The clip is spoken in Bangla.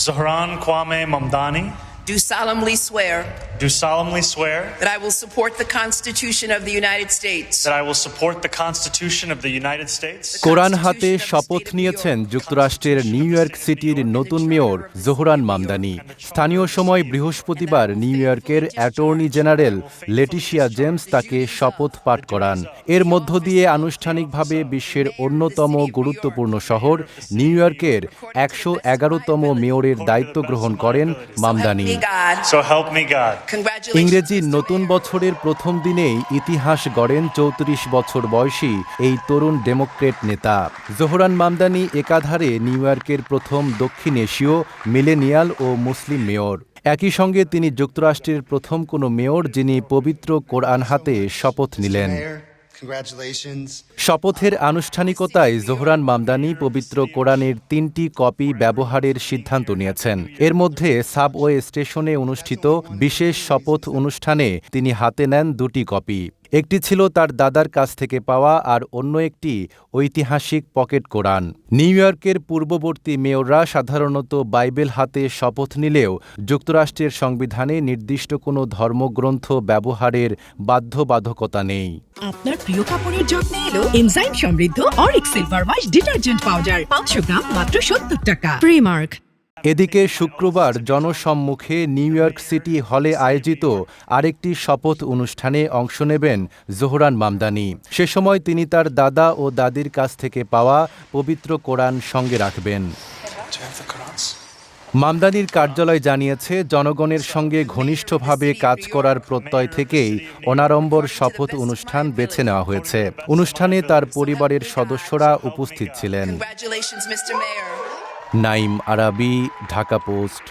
Zohran Kwame Mamdani, do solemnly swear that I will support the Constitution of the United States. কোরআন হাতে শপথ নিয়েছেন যুক্তরাষ্ট্রের নিউ ইয়র্ক সিটির নতুন মেয়র জোহরান মামদানি। স্থানীয় সময় বৃহস্পতিবার নিউ ইয়র্কের অ্যাটর্নি জেনারেল লেটিশিয়া জেমস তাকে শপথ পাঠ করান। এর মধ্য দিয়ে আনুষ্ঠানিকভাবে বিশ্বের অন্যতম গুরুত্বপূর্ণ শহর নিউ ইয়র্কের ১১১তম মেয়রের দায়িত্ব গ্রহণ করেন মামদানি। ইংরেজি নতুন বছরের প্রথম দিনেই ইতিহাস গড়েন ৩৪ বছর বয়সী এই তরুণ ডেমোক্রেট নেতা। জোহরান মামদানি একাধারে নিউ ইয়র্কের প্রথম দক্ষিণ এশীয়, মিলেনিয়াল ও মুসলিম মেয়র। একই সঙ্গে তিনি যুক্তরাষ্ট্রের প্রথম কোনো মেয়র যিনি পবিত্র কোরআন হাতে শপথ নিলেন। শপথের আনুষ্ঠানিকতায় জোহরান মামদানি পবিত্র কোরআনের ৩টি কপি ব্যবহারের সিদ্ধান্ত নিয়েছেন। এর মধ্যে সাবওয়ে স্টেশনে অনুষ্ঠিত বিশেষ শপথ অনুষ্ঠানে তিনি হাতে নেন ২টি কপি। একটি ছিল তার দাদার কাছ থেকে পাওয়া আর অন্য একটি ঐতিহাসিক পকেট কোরআন। নিউ ইয়র্কের পূর্ববর্তী মেয়ররা সাধারণত বাইবেল হাতে শপথ নিলেও যুক্তরাষ্ট্রের সংবিধানে নির্দিষ্ট কোনো ধর্মগ্রন্থ ব্যবহারের বাধ্যবাধকতা নেই। আপনার প্রিয় কাপড়ের যত্নে এলো এনজাইম সমৃদ্ধ Arik silver wash detergent powder ৫০০ গ্রাম মাত্র ৭০ টাকা। প্রিমার্ক। এদিকে শুক্রবার জনসম্মুখে নিউ ইয়র্ক সিটি হলে আয়োজিত আরেকটি শপথ অনুষ্ঠানে অংশ নেবেন জোহরান মামদানি। সে সময় তিনি তার দাদা ও দাদির কাছ থেকে পাওয়া পবিত্র কোরআন সঙ্গে রাখবেন। মামদানির কার্যালয় জানিয়েছে, জনগণের সঙ্গে ঘনিষ্ঠভাবে কাজ করার প্রত্যয় থেকেই অনাড়ম্বর শপথ অনুষ্ঠান বেছে নেওয়া হয়েছে। অনুষ্ঠানে তার পরিবারের সদস্যরা উপস্থিত ছিলেন। নাইম আরাবী, ঢাকা পোস্ট।